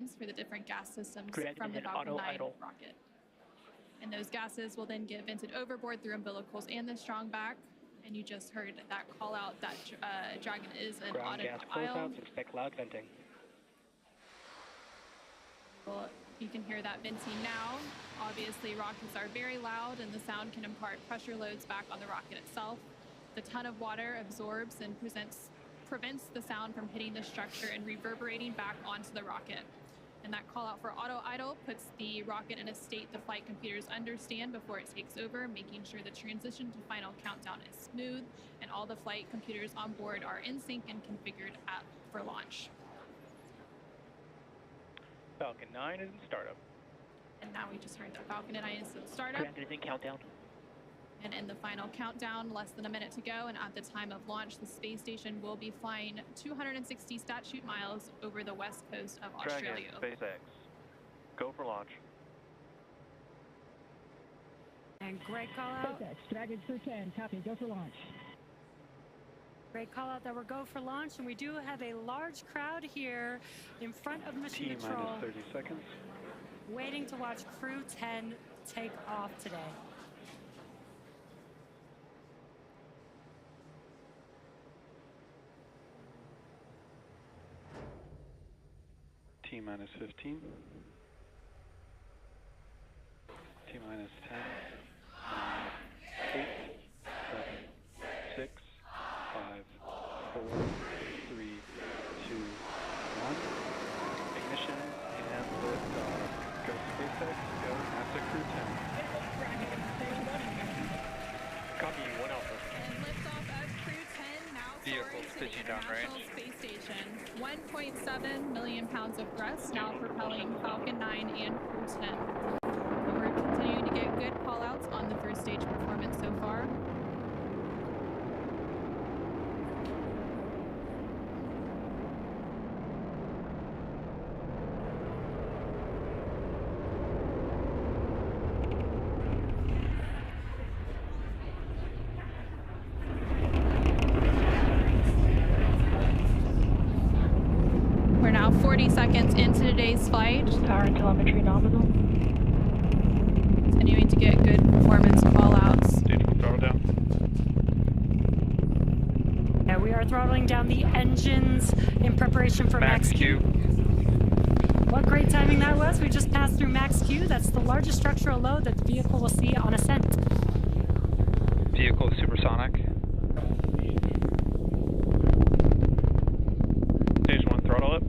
names for the different gas systems Crew from the engine Falcon 9 idle. rocket. And those gases will then get vented overboard through umbilicals and the strong back. And you just heard that call out that Dragon is an Ground gas aisle. closeouts, expect loud venting. Well, you can hear that venting now. Obviously, rockets are very loud, and the sound can impart pressure loads back on the rocket itself. The ton of water absorbs and prevents the sound from hitting the structure and reverberating back onto the rocket. And that call out for auto idle puts the rocket in a state the flight computers understand before it takes over, making sure the transition to final countdown is smooth and all the flight computers on board are in sync and configured for launch. Falcon 9 is in startup. And now we just heard that Falcon 9 is in startup. Crew engine countdown. And in the final countdown, less than a minute to go, and at the time of launch, the space station will be flying 260 statute miles over the west coast of Australia. Dragon, SpaceX. Go for launch. And great call out. SpaceX, Dragon Crew 10, copy, go for launch. Great call out that we're go for launch, and we do have a large crowd here in front of Mission Control. T-minus 30 seconds. Waiting to watch Crew 10 take off today. T-minus 15. T-minus 10. 8, 7, 6, 5, 4, 3, 2, 1. Ignition and liftoff. Go SpaceX, go NASA Crew 10. Copy 1 Alpha. And liftoff of Crew 10 now Vehicles soaring to pitching the International Space Station. 1.7 million pounds of thrust now propelling Falcon 9 and Crew 10. And we're continuing to get good call-outs on the first stage performance so far. We're now 40 seconds into today's flight. Power and telemetry nominal. Continuing to get good performance call-outs. Stage throttle down. Yeah, we are throttling down the engines in preparation for Max Q. What great timing that was. We just passed through Max Q. That's the largest structural load that the vehicle will see on ascent. Vehicle supersonic. Stage 1 throttle up.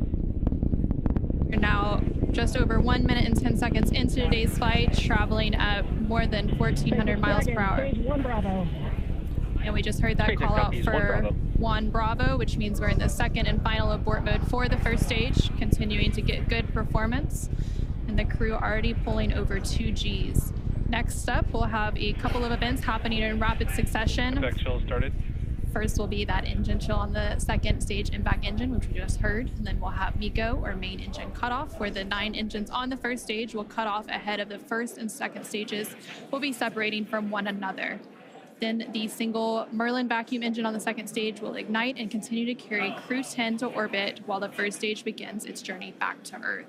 We're now just over 1 minute and 10 seconds into today's flight, traveling at more than 1,400 miles per hour. Stage 1 Bravo. And we just heard that SpaceX call out copies, 1 for Bravo. 1 Bravo, which means we're in the second and final abort mode for the first stage, continuing to get good performance. And the crew already pulling over 2 Gs. Next up, we'll have a couple of events happening in rapid succession. Effect chill started. First will be that engine chill on the second stage impact engine, which we just heard. And then we'll have MECO, or main engine cutoff, where the 9 engines on the first stage will cut off ahead of the first and second stages will be separating from one another. Then the single Merlin vacuum engine on the second stage will ignite and continue to carry Crew 10 to orbit while the first stage begins its journey back to Earth.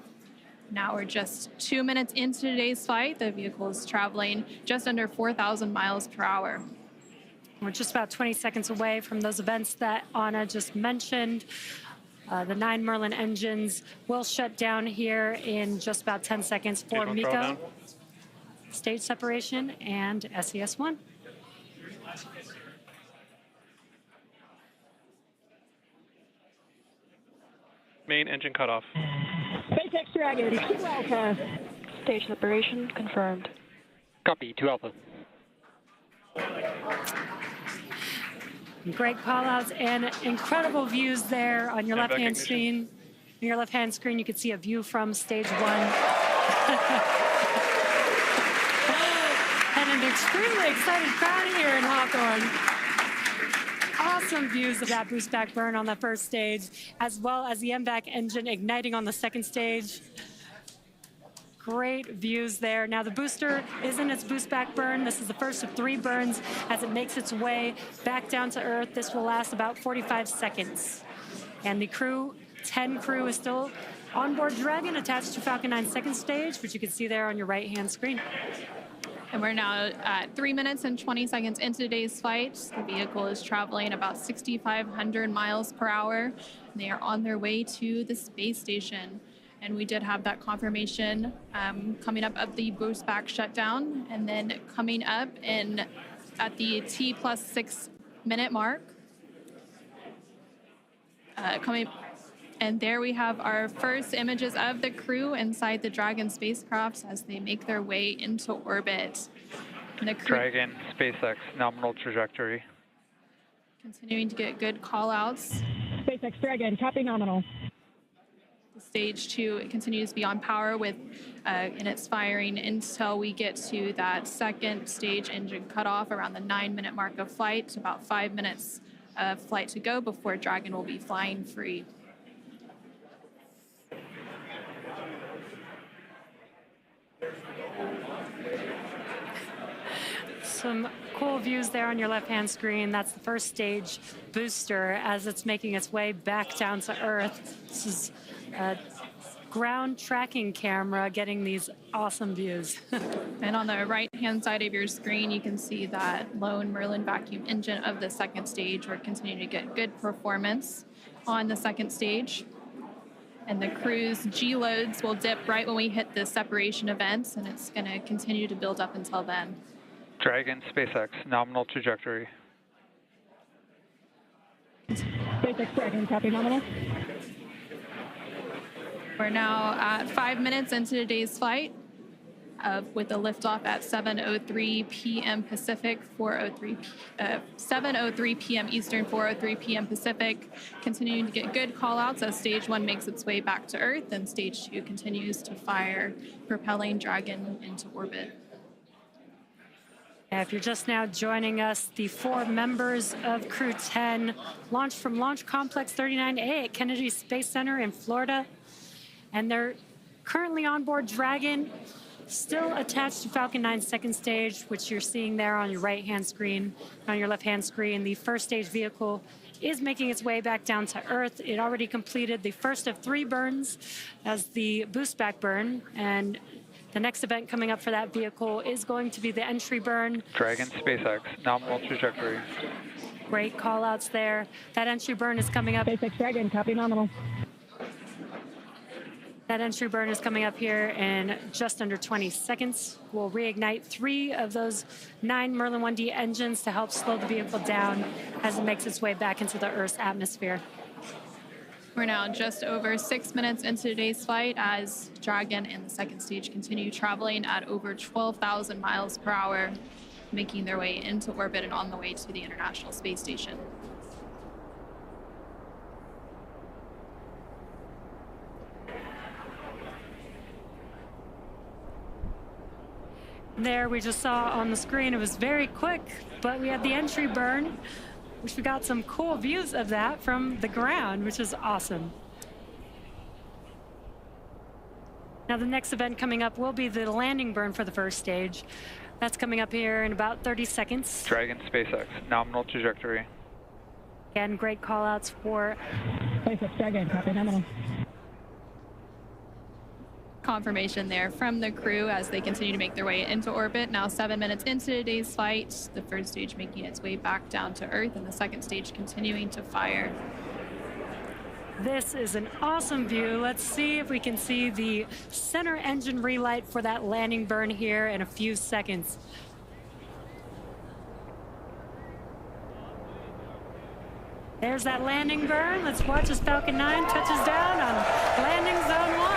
Now we're just 2 minutes into today's flight. The vehicle is traveling just under 4,000 miles per hour. We're just about 20 seconds away from those events that Anna just mentioned. The 9 Merlin engines will shut down here in just about 10 seconds for Stage 1 throttle MECO, down. stage separation, and SES-1. Main engine cutoff. SpaceX Dragon, 2 Alpha. Stage separation confirmed. Copy 2 Alpha. Great call-outs and incredible views there on your And back left-hand ignition. screen. On your left-hand screen, you can see a view from stage 1. And an extremely excited crowd here in Hawthorne. Awesome views of that boost back burn on the first stage, as well as the MVAC engine igniting on the second stage. Great views there. Now the booster is in its boost back burn. This is the first of 3 burns as it makes its way back down to Earth. This will last about 45 seconds. And the crew, 10 crew is still onboard Dragon attached to Falcon 9 second stage, which you can see there on your right-hand screen. And we're now at 3 minutes and 20 seconds into today's flight. The vehicle is traveling about 6,500 miles per hour. They are on their way to the space station. And we did have that confirmation coming up of the boost back shutdown. And then coming up at the T plus 6 minute mark. And there we have our first images of the crew inside the Dragon spacecraft as they make their way into orbit. And the crew Dragon, SpaceX, nominal trajectory. continuing to get good call outs. SpaceX Dragon, copy nominal. Stage 2 continues to be on power with and it's firing until we get to that second stage engine cutoff around the 9 minute mark of flight. About 5 minutes of flight to go before Dragon will be flying free. Some cool views there on your left-hand screen. That's the first stage booster as it's making its way back down to Earth. This is a ground tracking camera getting these awesome views. And on the right-hand side of your screen, you can see that lone Merlin vacuum engine of the second stage. We're continuing to get good performance on the second stage. And the crew's G-loads will dip right when we hit the separation events, and it's going to continue to build up until then. Dragon, SpaceX, nominal trajectory. SpaceX Dragon, copy nominal. We're now at 5 minutes into today's flight with a liftoff at 7:03 p.m. Pacific, 7:03 p.m. Eastern, 4:03 p.m. Pacific. Continuing to get good call-outs as Stage 1 makes its way back to Earth, and Stage 2 continues to fire, propelling Dragon into orbit. If you're just now joining us, the 4 members of Crew 10 launched from Launch Complex 39A at Kennedy Space Center in Florida. And they're currently on board Dragon, still attached to Falcon 9 second stage, which you're seeing there on your right-hand screen. On your left-hand screen, the first stage vehicle is making its way back down to Earth. It already completed the first of 3 burns as the boost back burn. And the next event coming up for that vehicle is going to be the entry burn. Dragon, SpaceX, nominal trajectory. Great call outs there. That entry burn is coming up. SpaceX Dragon, copy nominal. That entry burn is coming up here in just under 20 seconds. We'll reignite 3 of those 9 Merlin 1D engines to help slow the vehicle down as it makes its way back into the Earth's atmosphere. We're now just over 6 minutes into today's flight as Dragon and the second stage continue traveling at over 12,000 miles per hour, making their way into orbit and on the way to the International Space Station. There we just saw on the screen, it was very quick, but we had the entry burn, which we got some cool views of that from the ground, which is awesome. Now the next event coming up will be the landing burn for the first stage. That's coming up here in about 30 seconds. Dragon, SpaceX, nominal trajectory. Again, great call outs for SpaceX Dragon, copy nominal. Confirmation there from the crew as they continue to make their way into orbit. Now 7 minutes into today's flight, the first stage making its way back down to Earth and the second stage continuing to fire. This is an awesome view. Let's see if we can see the center engine relight for that landing burn here in a few seconds. There's that landing burn. Let's watch as Falcon 9 touches down on landing zone 1.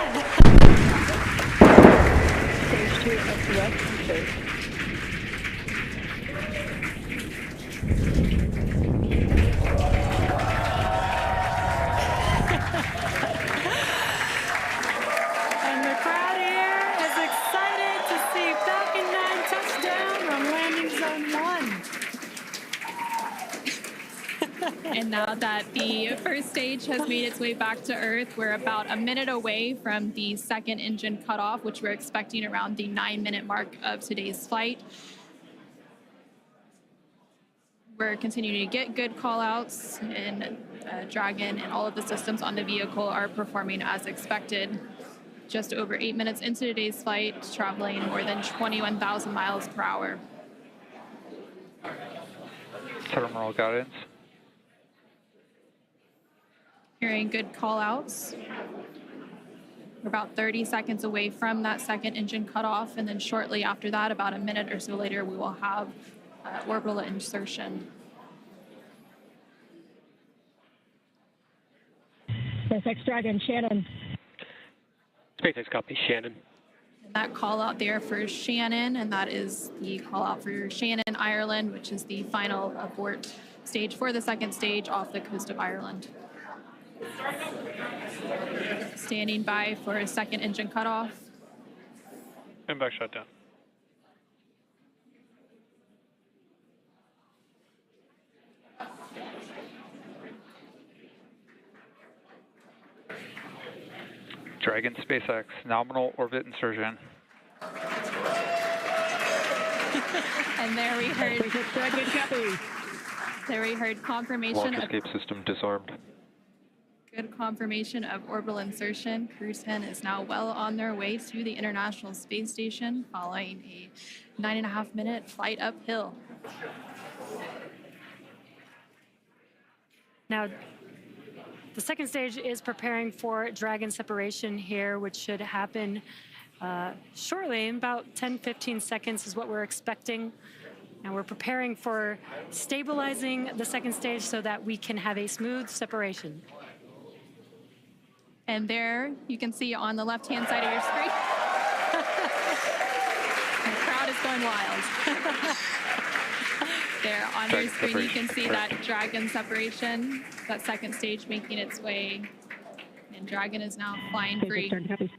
Stage 2 SES space. And the crowd here is excited to see Falcon 9 touch down on landing zone 1. And now that the first stage has made its way back to Earth, we're about a minute away from the second engine cutoff, which we're expecting around the 9 minute mark of today's flight. We're continuing to get good call outs, and Dragon and all of the systems on the vehicle are performing as expected. Just over 8 minutes into today's flight, traveling more than 21,000 miles per hour. Terminal guidance. Hearing good call outs. We're about 30 seconds away from that second engine cutoff, and then shortly after that, about a minute or so later, we will have orbital insertion. SpaceX Dragon, Shannon. SpaceX copy, Shannon. And that call out there for Shannon, and that is the call out for Shannon, Ireland, which is the final abort stage for the second stage off the coast of Ireland. Standing by for a second engine cutoff. MVAC shutdown. Dragon SpaceX, nominal orbit insertion. And there we heard, SpaceX Dragon, copy. there we heard confirmation Launch of escape system disarmed. good confirmation of orbital insertion. Crew 10 is now well on their way to the International Space Station following a 9.5-minute flight uphill. Now, the second stage is preparing for Dragon separation here, which should happen shortly. In about 10-15 seconds is what we're expecting. And we're preparing for stabilizing the second stage so that we can have a smooth separation. And there you can see on the left-hand side of your screen, the crowd is going wild. There on your screen, you can see that Dragon separation, that second stage making its way, and Dragon is now flying free. SpaceX Dragon, copy.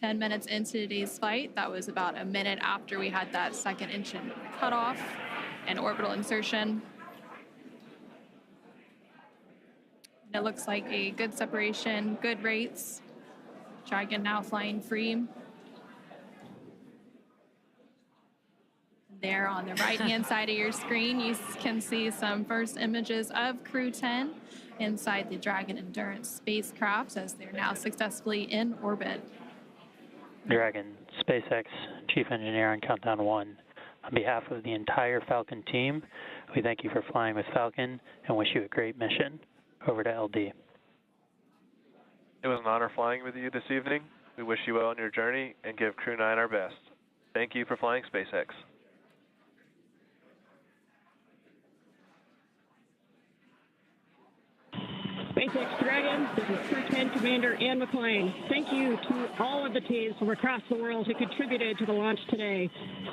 10 minutes into today's flight, that was about a minute after we had that second engine cutoff and orbital insertion. And it looks like a good separation, good rates. Dragon now flying free. There on the right-hand side of your screen, you can see some first images of Crew 10 inside the Dragon Endurance spacecraft as they're now successfully in orbit. Dragon, SpaceX, Chief Engineer on Countdown 1. On behalf of the entire Falcon team, we thank you for flying with Falcon and wish you a great mission. Over to LD. It was an honor flying with you this evening. We wish you well on your journey and give Crew 9 our best. Thank you for flying SpaceX. SpaceX Dragon, this is Crew 10 Commander Ann McClain. Thank you to all of the teams from across the world who contributed to the launch today.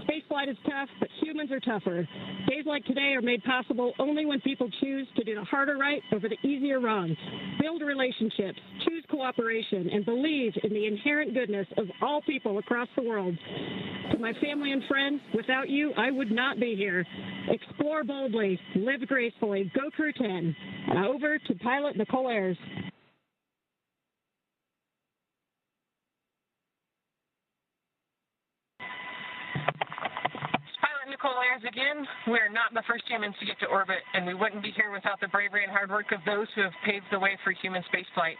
Spaceflight is tough, but humans are tougher. Days like today are made possible only when people choose to do the harder right over the easier wrong. Build relationships, choose cooperation, and believe in the inherent goodness of all people across the world. To my family and friends, without you, I would not be here. Explore boldly, live gracefully, go Crew 10. Now over to pilot Nicole Ayers. Pilot Nicole Ayers again. We're not the first humans to get to orbit, and we wouldn't be here without the bravery and hard work of those who have paved the way for human spaceflight.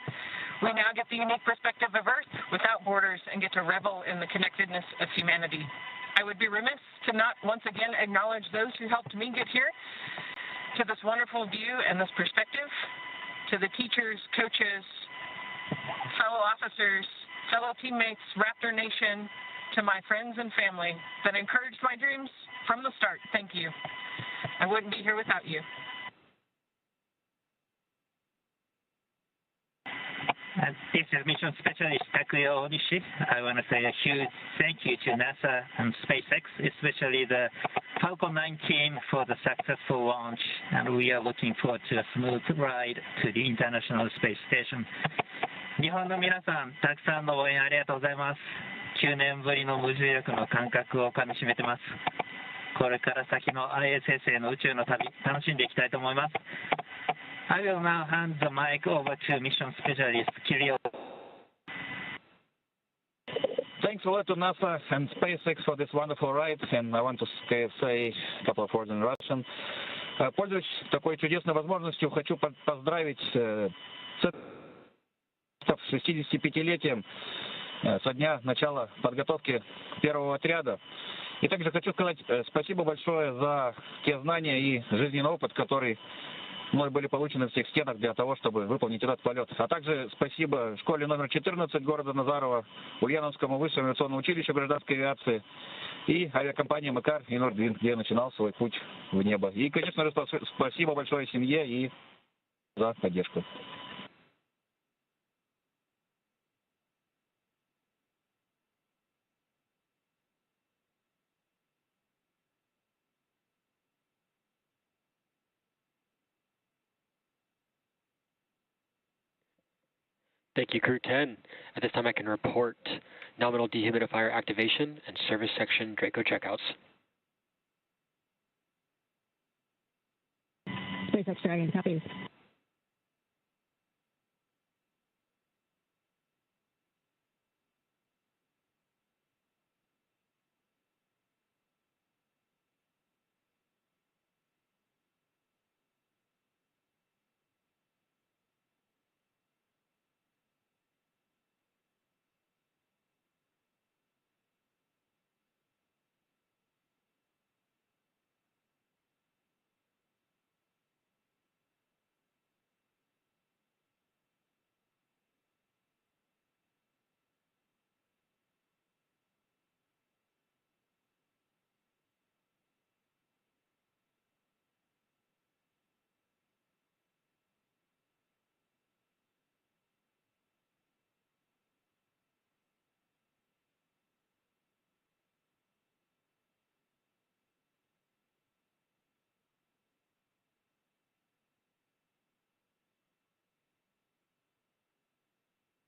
We now get the unique perspective of Earth without borders and get to revel in the connectedness of humanity. I would be remiss to not once again acknowledge those who helped me get here, to this wonderful view and this perspective, to the teachers, coaches, fellow officers, fellow teammates, Raptor Nation, to my friends and family that encouraged my dreams from the start. Thank you. I wouldn't be here without you. This is Mission Specialist Takuya Onishi. I want to say a huge thank you to NASA and SpaceX, especially the Falcon 9 team for the successful launch, and we are looking forward to a smooth ride to the International Space Station. 日本の皆さん、たくさんの応援ありがとうございます。9年ぶりの無重力の感覚をかみしめてます。これから先の ISS への宇宙の旅、楽しんでいきたいと思います。I will now hand the mic over to Mission Specialist Kirill. thanks a lot to NASA and SpaceX for this wonderful ride, and I want to say a couple of words in Russian. Пользуясь такой чудесной возможностью, хочу поздравить с 65-летием со дня начала подготовки первого отряда. И также хочу сказать спасибо большое за те знания и жизненный опыт, который мной были получены в всех стенах для того, чтобы выполнить этот полет. А также спасибо школе номер 14 города Назарова, Ульяновскому высшему авиационному училищу гражданской авиации и авиакомпании «Макар» и «Нордвин», где я начинал свой путь в небо. И, конечно же, спасибо большое семье и за поддержку. Thank you, Crew 10. At this time, I can report nominal dehumidifier activation and service section Draco checkouts. SpaceX Dragon, copies.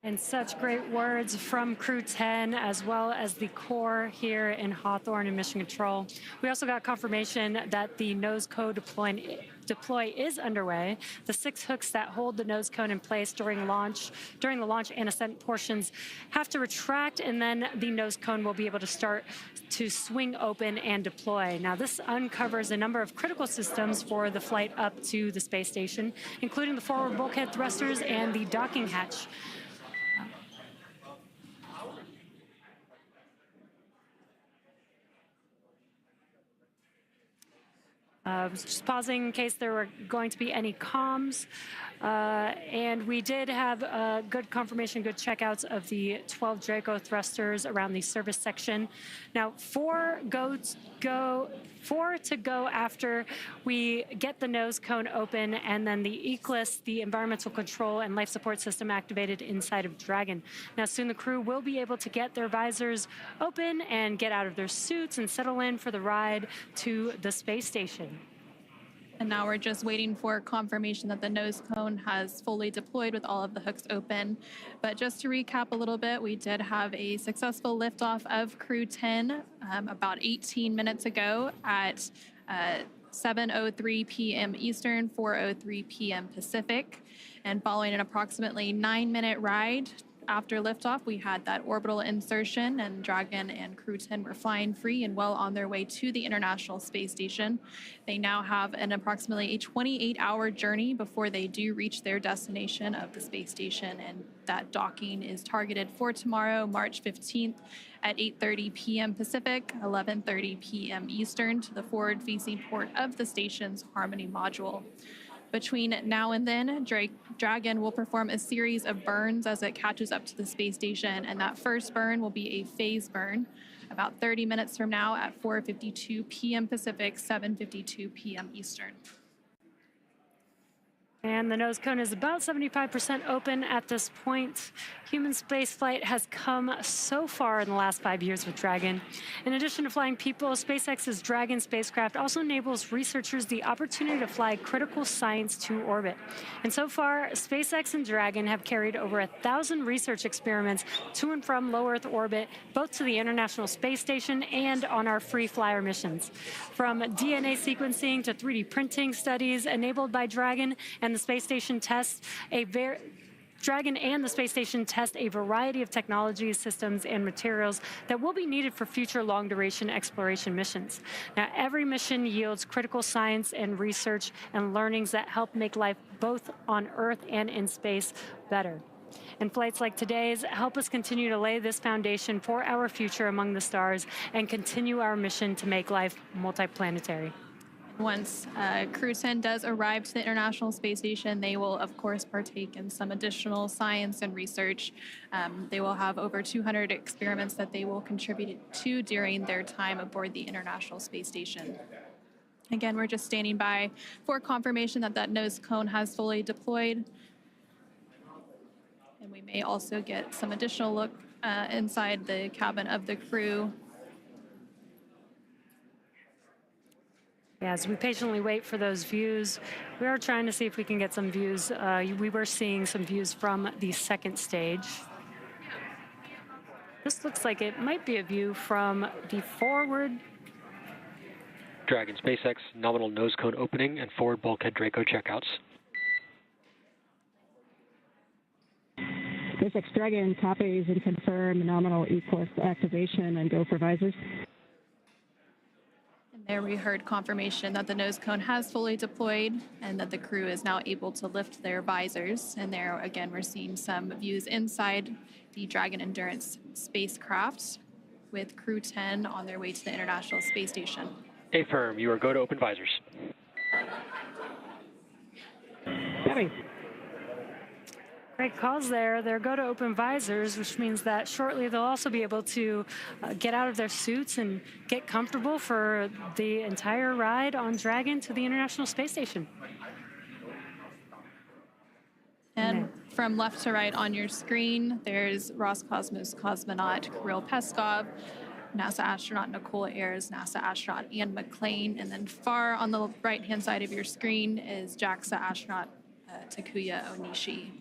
And such great words from Crew 10, as well as the Corps here in Hawthorne and Mission Control. We also got confirmation that the nose cone deploy is underway. The 6 hooks that hold the nose cone in place during the launch and ascent portions have to retract, and then the nose cone will be able to start to swing open and deploy. Now, this uncovers a number of critical systems for the flight up to the space station, including the forward bulkhead thrusters and the docking hatch. Just pausing in case there were going to be any comms. And we did have good confirmation, good checkouts of the 12 Draco thrusters around the service section. Now, 4 to go after we get the nose cone open, and then the ECLSS, the environmental control and life support system, activated inside of Dragon. Now, soon the crew will be able to get their visors open and get out of their suits and settle in for the ride to the space station. And now we're just waiting for confirmation that the nose cone has fully deployed with all of the hooks open. But just to recap a little bit, we did have a successful liftoff of Crew 10 about 18 minutes ago at 7:03 p.m. Eastern, 4:03 p.m. Pacific. And following an approximately 9-minute ride after liftoff, we had that orbital insertion, and Dragon and Crew 10 were flying free and well on their way to the International Space Station. They now have an approximately a 28-hour journey before they do reach their destination of the space station, and that docking is targeted for tomorrow, March 15th at 8:30 p.m. Pacific, 11:30 p.m. Eastern, to the forward-facing port of the station's Harmony module. Between now and then, Dragon will perform a series of burns as it catches up to the space station, and that first burn will be a phase burn about 30 minutes from now at 4:52 p.m. Pacific, 7:52 p.m. Eastern. And the nose cone is about 75% open at this point. Human spaceflight has come so far in the last 5 years with Dragon. In addition to flying people, SpaceX's Dragon spacecraft also enables researchers the opportunity to fly critical science to orbit. And so far, SpaceX and Dragon have carried over 1,000 research experiments to and from low Earth orbit, both to the International Space Station and on our free flyer missions. From DNA sequencing to 3D printing studies enabled by Dragon and the space station tests, Dragon and the space station test a variety of technologies, systems, and materials that will be needed for future long-duration exploration missions. Now, every mission yields critical science and research and learnings that help make life both on Earth and in space better. And flights like today's help us continue to lay this foundation for our future among the stars and continue our mission to make life multiplanetary. Once Crew 10 does arrive to the International Space Station, they will, of course, partake in some additional science and research. They will have over 200 experiments that they will contribute to during their time aboard the International Space Station. Again, we're just standing by for confirmation that that nose cone has fully deployed. And we may also get some additional look inside the cabin of the crew. Yeah, as we patiently wait for those views, we are trying to see if we can get some views. We were seeing some views from the second stage. This looks like it might be a view from the forward. Dragon SpaceX, nominal nose cone opening and forward bulkhead Draco checkouts. SpaceX Dragon copies and confirm nominal E-course activation and go for visors. There we heard confirmation that the nose cone has fully deployed and that the crew is now able to lift their visors. And there, again, we're seeing some views inside the Dragon Endurance spacecraft with Crew 10 on their way to the International Space Station. Affirm, you are go to open visors. Copy. Great calls there. They're go to open visors, which means that shortly they'll also be able to get out of their suits and get comfortable for the entire ride on Dragon to the International Space Station. And from left to right on your screen, there's Roscosmos cosmonaut Kirill Peskov, NASA astronaut Nicole Ayers, NASA astronaut Ian McLean, and then far on the right-hand side of your screen is JAXA astronaut Takuya Onishi.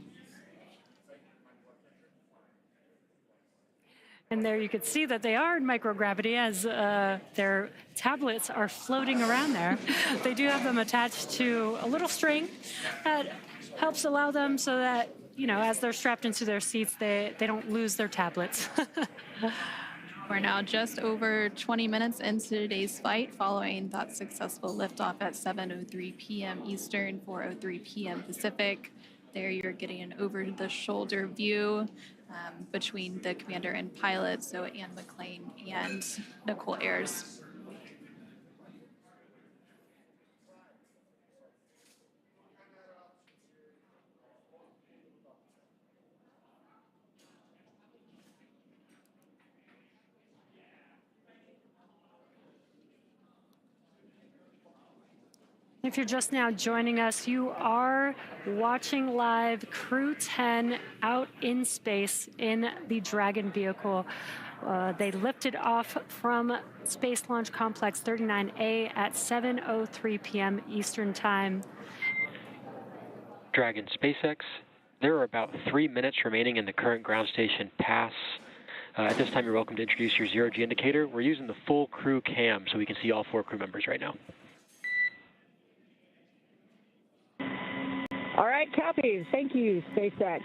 And there you could see that they are in microgravity as their tablets are floating around there. They do have them attached to a little string that helps allow them so that, you know, as they're strapped into their seats, they don't lose their tablets. We're now just over 20 minutes into today's flight following that successful liftoff at 7:03 p.m. Eastern, 4:03 p.m. Pacific. There you're getting an over-the-shoulder view between the commander and pilot, so Ian McLean and Nicole Ayers. If you're just now joining us, you are watching live Crew 10 out in space in the Dragon vehicle. They lifted off from Space Launch Complex 39A at 7:03 p.m. Eastern Time. Dragon SpaceX, there are about 3 minutes remaining in the current ground station pass. At this time, you're welcome to introduce your zero-G indicator. We're using the full crew cam so we can see all 4 crew members right now. All right, copies. Thank you, SpaceX.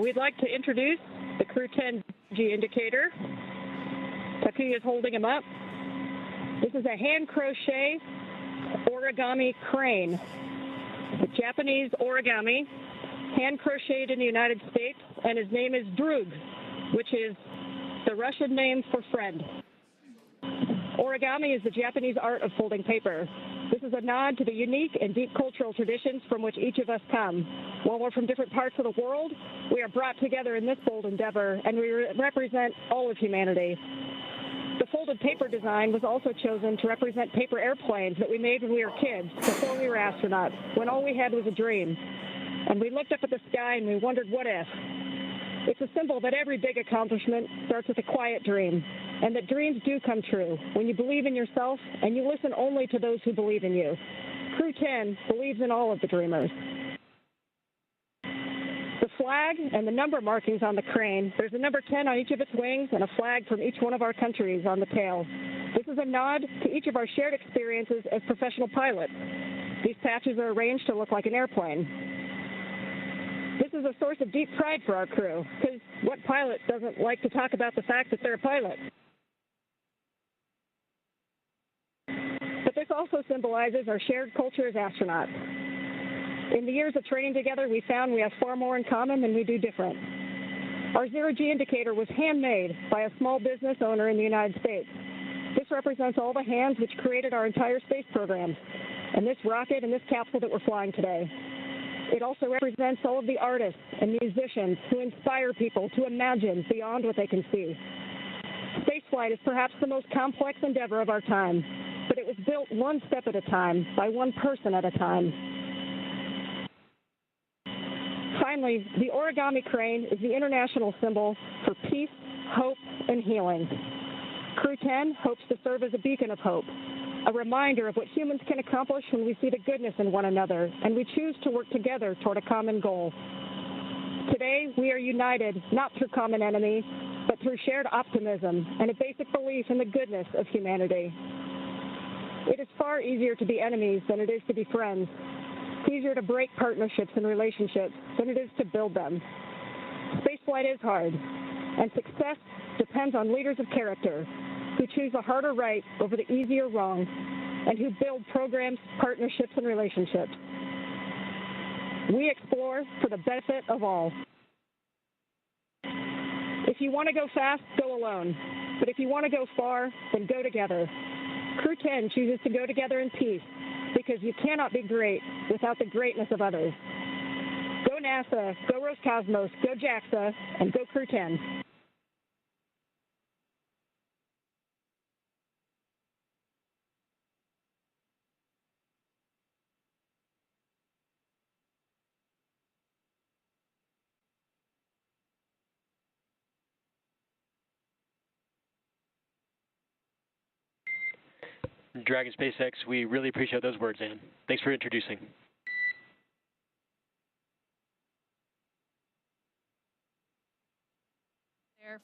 We'd like to introduce the Crew 10 G indicator. Takuya is holding him up. This is a hand crochet origami crane. The Japanese origami, hand crocheted in the United States, and his name is Drug, which is the Russian name for friend. Origami is the Japanese art of folding paper. This is a nod to the unique and deep cultural traditions from which each of us come. While we're from different parts of the world, we are brought together in this bold endeavor, and we represent all of humanity. The folded paper design was also chosen to represent paper airplanes that we made when we were kids, before we were astronauts, when all we had was a dream. And we looked up at the sky and we wondered, what if? It's a symbol that every big accomplishment starts with a quiet dream, and that dreams do come true when you believe in yourself and you listen only to those who believe in you. Crew 10 believes in all of the dreamers. The flag and the number markings on the crane, there's a number 10 on each of its wings and a flag from each one of our countries on the tail. This is a nod to each of our shared experiences as professional pilots. These patches are arranged to look like an airplane. This is a source of deep pride for our crew, because what pilot doesn't like to talk about the fact that they're a pilot? But this also symbolizes our shared culture as astronauts. In the years of training together, we found we have far more in common than we do different. Our zero-G indicator was handmade by a small business owner in the United States. This represents all the hands which created our entire space program, and this rocket and this capsule that we're flying today. It also represents all of the artists and musicians who inspire people to imagine beyond what they can see. Spaceflight is perhaps the most complex endeavor of our time, but it was built one step at a time, by one person at a time. Finally, the origami crane is the international symbol for peace, hope, and healing. Crew 10 hopes to serve as a beacon of hope, a reminder of what humans can accomplish when we see the goodness in one another and we choose to work together toward a common goal. Today, we are united not through common enemy, but through shared optimism and a basic belief in the goodness of humanity. It is far easier to be enemies than it is to be friends. It's easier to break partnerships and relationships than it is to build them. Spaceflight is hard, and success depends on leaders of character who choose the harder right over the easier wrong, and who build programs, partnerships, and relationships. We explore for the benefit of all. If you want to go fast, go alone. But if you want to go far, then go together. Crew 10 chooses to go together in peace, because you cannot be great without the greatness of others. Go NASA, go Roscosmos, go JAXA, and go Crew 10. Dragon SpaceX, we really appreciate those words, Ann. Thanks for introducing.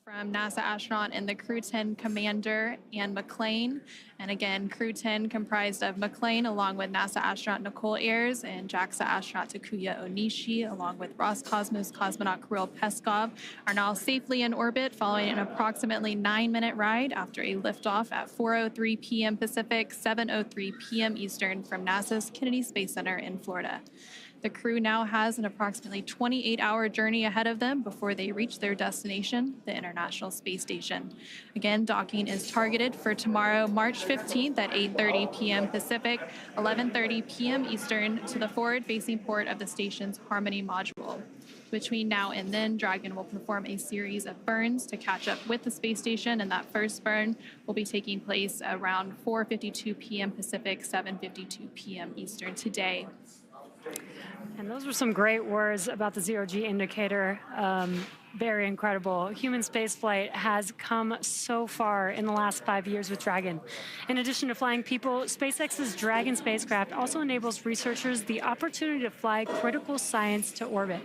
From NASA astronaut and the Crew 10 commander, Ann McClain. And again, Crew 10 comprised of McClain along with NASA astronaut Nicole Ayers and JAXA astronaut Takuya Onishi along with Roscosmos cosmonaut Kirill Peskov are now safely in orbit following an approximately 9-minute ride after a liftoff at 4:03 p.m. Pacific, 7:03 p.m. Eastern from NASA's Kennedy Space Center in Florida. The crew now has an approximately 28-hour journey ahead of them before they reach their destination, the International Space Station. Again, docking is targeted for tomorrow, March 15th at 8:30 p.m. Pacific, 11:30 p.m. Eastern to the forward-facing port of the station's Harmony module. Between now and then, Dragon will perform a series of burns to catch up with the space station, and that first burn will be taking place around 4:52 p.m. Pacific, 7:52 p.m. Eastern today. And those were some great words about the zero-G indicator. Very incredible. Human spaceflight has come so far in the last 5 years with Dragon. In addition to flying people, SpaceX's Dragon spacecraft also enables researchers the opportunity to fly critical science to orbit.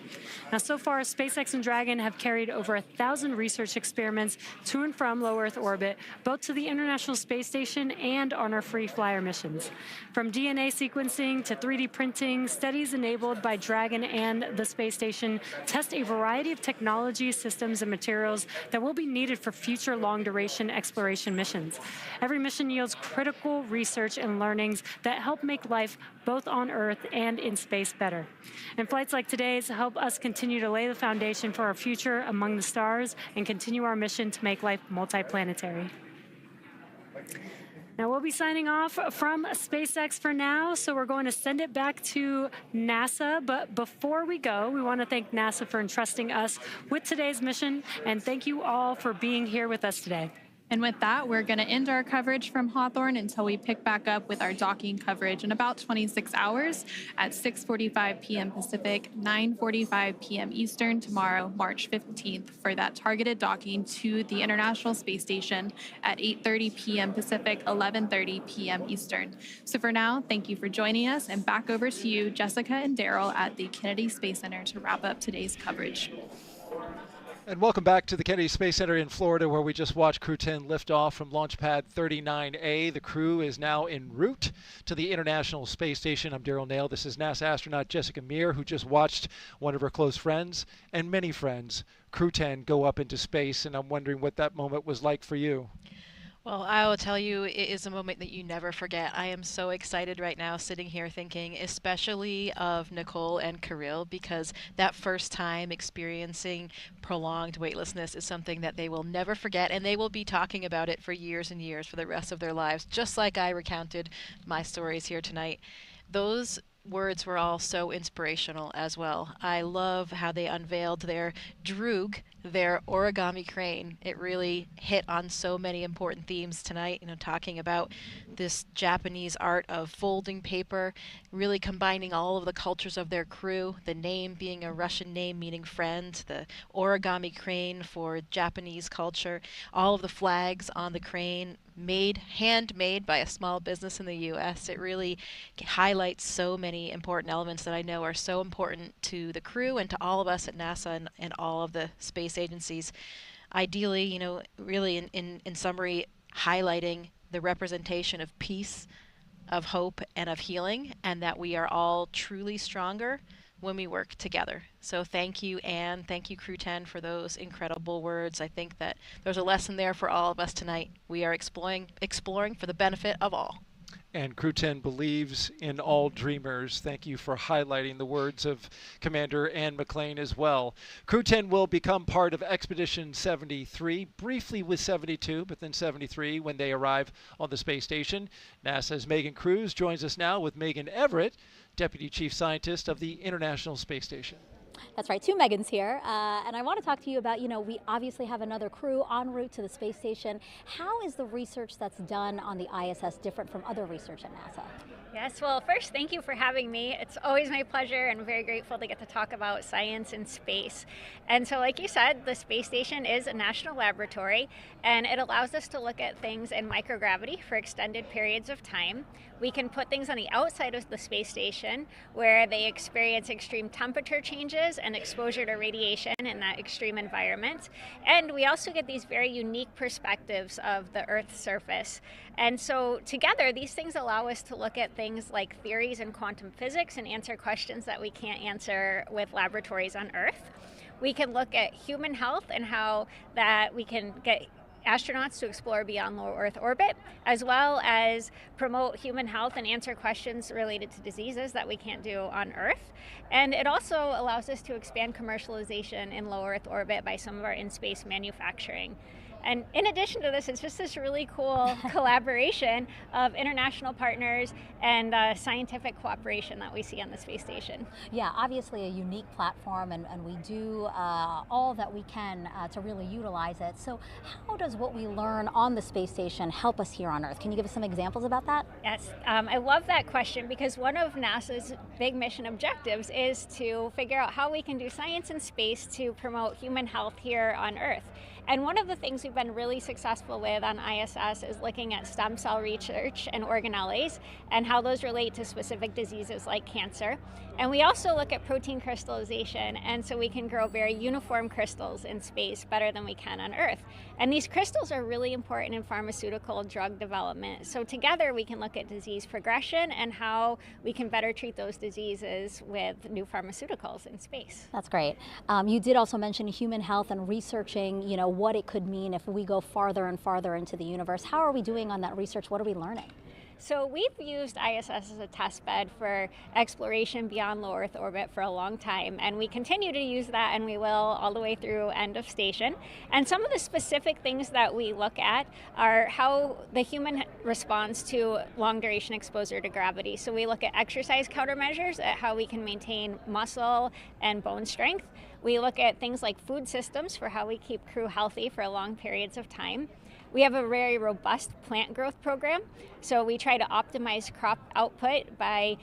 Now, so far, SpaceX and Dragon have carried over 1,000 research experiments to and from low Earth orbit, both to the International Space Station and on our free flyer missions. From DNA sequencing to 3D printing, studies enabled by Dragon and the space station test a variety of technologies, systems, and materials that will be needed for future long-duration exploration missions. Every mission yields critical research and learnings that help make life both on Earth and in space better. And flights like today's help us continue to lay the foundation for our future among the stars and continue our mission to make life multiplanetary. Now, we'll be signing off from SpaceX for now, so we're going to send it back to NASA. But before we go, we want to thank NASA for entrusting us with today's mission, and thank you all for being here with us today. And with that, we're going to end our coverage from Hawthorne until we pick back up with our docking coverage in about 26 hours at 6:45 p.m. Pacific, 9:45 p.m. Eastern tomorrow, March 15th, for that targeted docking to the International Space Station at 8:30 p.m. Pacific, 11:30 p.m. Eastern. So for now, thank you for joining us, and back over to you, Jessica and Daryl, at the Kennedy Space Center to wrap up today's coverage. And welcome back to the Kennedy Space Center in Florida, where we just watched Crew 10 lift off from Launch Pad 39A. The crew is now en route to the International Space Station. I'm Daryl Nail. This is NASA astronaut Jessica Meir, who just watched one of her close friends and many friends, Crew 10, go up into space. And I'm wondering what that moment was like for you. Well, I will tell you, it is a moment that you never forget. I am so excited right now sitting here thinking especially of Nicole and Kirill, because that first time experiencing prolonged weightlessness is something that they will never forget, and they will be talking about it for years and years for the rest of their lives, just like I recounted my stories here tonight. Those words were all so inspirational as well. I love how they unveiled their Droog, their origami crane. It really hit on so many important themes tonight, talking about this Japanese art of folding paper, really combining all of the cultures of their crew, the name being a Russian name meaning friend, the origami crane for Japanese culture, all of the flags on the crane handmade by a small business in the U.S. It really highlights so many important elements that I know are so important to the crew and to all of us at NASA and all of the space agencies. Ideally, really in summary, highlighting the representation of peace, of hope, and of healing, and that we are all truly stronger when we work together. So thank you, Anne. Thank you, Crew 10, for those incredible words. I think that there's a lesson there for all of us tonight. We are exploring for the benefit of all. And Crew 10 believes in all dreamers. Thank you for highlighting the words of Commander Anne McClain as well. Crew 10 will become part of Expedition 73, briefly with 72, but then 73 when they arrive on the space station. NASA's Megan Cruz joins us now with Megan Everett, Deputy Chief Scientist of the International Space Station. That's right, two Megans here, and I want to talk to you about, we obviously have another crew en route to the space station. How is the research that's done on the ISS different from other research at NASA? Yes, well, first, thank you for having me. It's always my pleasure, and I'm very grateful to get to talk about science in space. And so, like you said, the space station is a national laboratory, and it allows us to look at things in microgravity for extended periods of time. We can put things on the outside of the space station where they experience extreme temperature changes and exposure to radiation in that extreme environment. And we also get these very unique perspectives of the Earth's surface. And so together, these things allow us to look at things like theories in quantum physics and answer questions that we can't answer with laboratories on Earth. We can look at human health and how that we can get astronauts to explore beyond low Earth orbit, as well as promote human health and answer questions related to diseases that we can't do on Earth. And it also allows us to expand commercialization in low Earth orbit by some of our in-space manufacturing. And in addition to this, it's just this really cool collaboration of international partners and scientific cooperation that we see on the space station. Yeah, obviously a unique platform, and we do all that we can to really utilize it. So how does what we learn on the space station help us here on Earth? Can you give us some examples about that? Yes, I love that question, because one of NASA's big mission objectives is to figure out how we can do science in space to promote human health here on Earth. And one of the things we've been really successful with on ISS is looking at stem cell research and organelles and how those relate to specific diseases like cancer. And we also look at protein crystallization, and so we can grow very uniform crystals in space better than we can on Earth. And these crystals are really important in pharmaceutical drug development. So together we can look at disease progression and how we can better treat those diseases with new pharmaceuticals in space. That's great. You did also mention human health and researching, what it could mean if we go farther and farther into the universe. How are we doing on that research? What are we learning? So we've used ISS as a test bed for exploration beyond low Earth orbit for a long time, and we continue to use that, and we will all the way through end of station. And some of the specific things that we look at are how the human responds to long duration exposure to gravity. So we look at exercise countermeasures, at how we can maintain muscle and bone strength. We look at things like food systems for how we keep crew healthy for long periods of time. We have a very robust plant growth program, so we try to optimize crop output by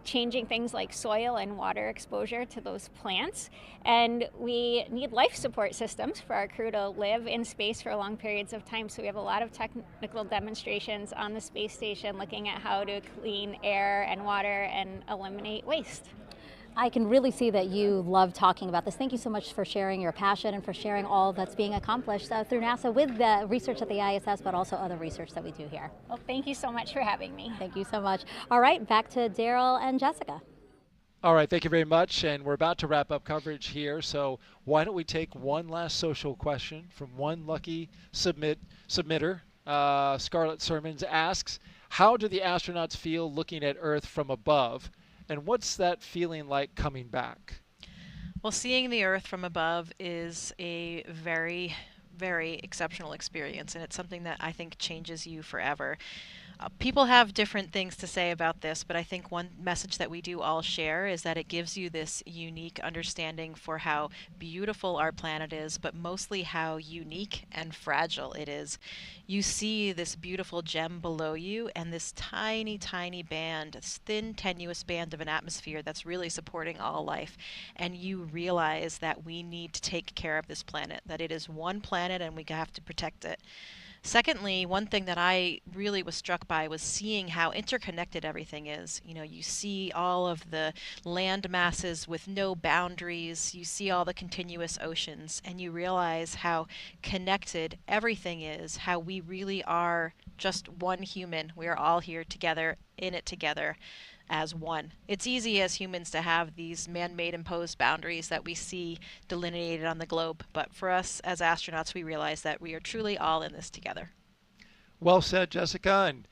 changing things like soil and water exposure to those plants. And we need life support systems for our crew to live in space for long periods of time, so we have a lot of technical demonstrations on the space station looking at how to clean air and water and eliminate waste. I can really see that you love talking about this. Thank you so much for sharing your passion and for sharing all that's being accomplished through NASA with the research at the ISS, but also other research that we do here. Well, thank you so much for having me. Thank you so much. All right, back to Daryl and Jessica. All right, thank you very much, and we're about to wrap up coverage here, so why don't we take one last social question from one lucky submitter. Scarlett Sermons asks, how do the astronauts feel looking at Earth from above, and what's that feeling like coming back? Well, seeing the Earth from above is a very, very exceptional experience, and it's something that I think changes you forever. People have different things to say about this, but I think one message that we do all share is that it gives you this unique understanding for how beautiful our planet is, but mostly how unique and fragile it is. You see this beautiful gem below you and this tiny, tiny band, this thin, tenuous band of an atmosphere that's really supporting all life. And you realize that we need to take care of this planet, that it is one planet and we have to protect it. Secondly, one thing that I really was struck by was seeing how interconnected everything is. You know, you see all of the land masses with no boundaries, you see all the continuous oceans, and you realize how connected everything is, how we really are just one human. We are all here together, in it together as one. It's easy as humans to have these man-made imposed boundaries that we see delineated on the globe, but for us as astronauts, we realize that we are truly all in this together. Well said, Jessica, and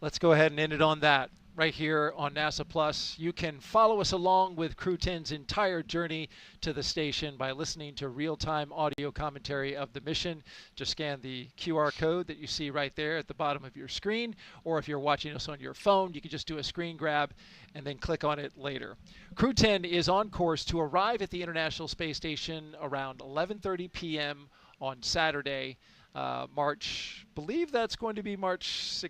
let's go ahead and end it on that. Right here on NASA Plus, you can follow us along with Crew 10's entire journey to the station by listening to real-time audio commentary of the mission. Just scan the QR code that you see right there at the bottom of your screen, or if you're watching us on your phone, you can just do a screen grab and then click on it later. Crew 10 is on course to arrive at the International Space Station around 11:30 p.m. on Saturday, believe that's going to be March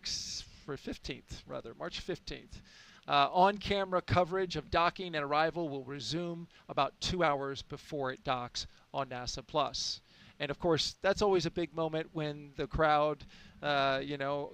15th. March 15th. On-camera coverage of docking and arrival will resume about 2 hours before it docks on NASA Plus. And of course, that's always a big moment when the crowd,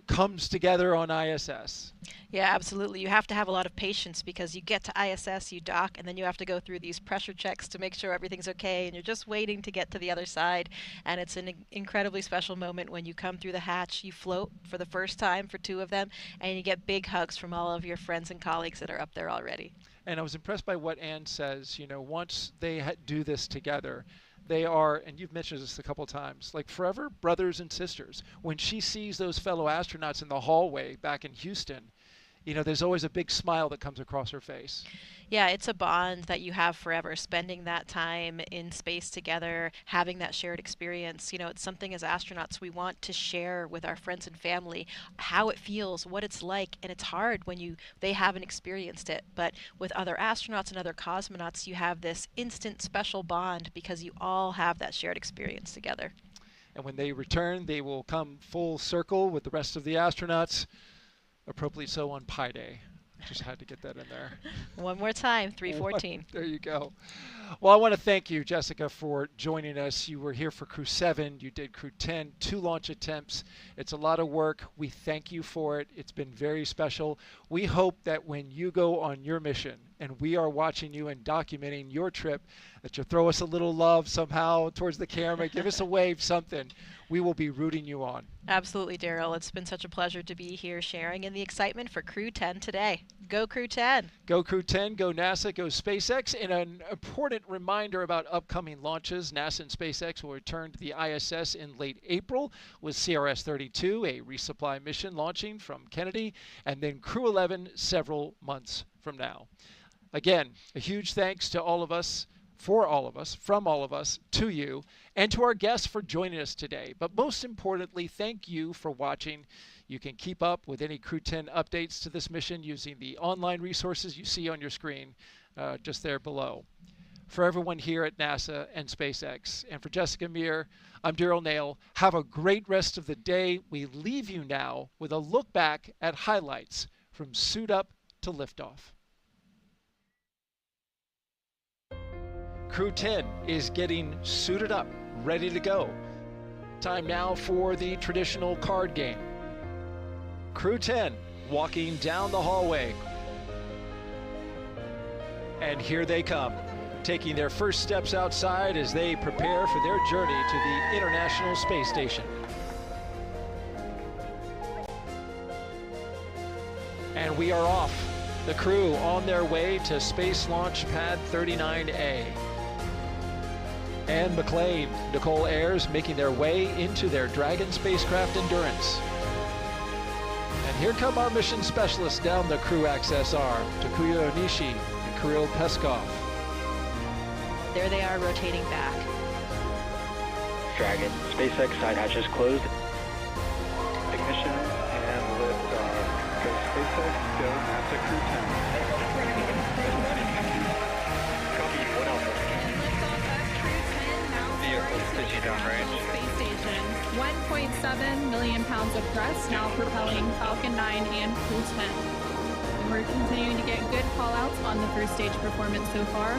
comes together on ISS. Yeah, absolutely. You have to have a lot of patience because you get to ISS, you dock, and then you have to go through these pressure checks to make sure everything's okay, and you're just waiting to get to the other side. And it's an incredibly special moment when you come through the hatch, you float for the first time for 2 of them, and you get big hugs from all of your friends and colleagues that are up there already. And I was impressed by what Ann says, once they do this together, they are, and you've mentioned this a couple times, like forever brothers and sisters. When she sees those fellow astronauts in the hallway back in Houston, there's always a big smile that comes across her face. Yeah, it's a bond that you have forever, spending that time in space together, having that shared experience. It's something as astronauts we want to share with our friends and family, how it feels, what it's like, and it's hard when they haven't experienced it. But with other astronauts and other cosmonauts, you have this instant special bond because you all have that shared experience together. And when they return, they will come full circle with the rest of the astronauts, appropriately so on Pi Day. Just had to get that in there. One more time, 314. There you go. Well, I want to thank you, Jessica, for joining us. You were here for Crew 7. You did Crew 10, 2 launch attempts. It's a lot of work. We thank you for it. It's been very special. We hope that when you go on your mission and we are watching you and documenting your trip, that you'll throw us a little love somehow towards the camera, give us a wave, something. We will be rooting you on. Absolutely, Daryl. It's been such a pleasure to be here sharing in the excitement for Crew 10 today. Go Crew 10. Go Crew 10, go NASA, go SpaceX. And an important reminder about upcoming launches. NASA and SpaceX will return to the ISS in late April with CRS-32, a resupply mission launching from Kennedy, and then Crew 11 several months from now. Again, a huge thanks to all of us, for all of us, from all of us, to you, and to our guests for joining us today. But most importantly, thank you for watching. You can keep up with any Crew 10 updates to this mission using the online resources you see on your screen just there below. For everyone here at NASA and SpaceX, and for Jessica Meir, I'm Daryl Nail. Have a great rest of the day. We leave you now with a look back at highlights from Suit Up to Liftoff. Crew 10 is getting suited up, ready to go. Time now for the traditional card game. Crew 10 walking down the hallway. And here they come, taking their first steps outside as they prepare for their journey to the International Space Station. And we are off. The crew on their way to Space Launch Pad 39A. Anne McClain, Nicole Ayers making their way into their Dragon spacecraft Endurance. And here come our mission specialists down the crew access arm, Takuya Onishi and Kirill Peskov. There they are rotating back. Dragon, SpaceX side hatches closed. Ignition and liftoff. Go SpaceX, go NASA Crew 10. Copy, 1 Alpha. Vehicles pitching downrange. Space station. 1.7 million pounds of thrust now propelling Falcon 9 and Crew 10. And we're continuing to get good call-outs on the first stage performance so far.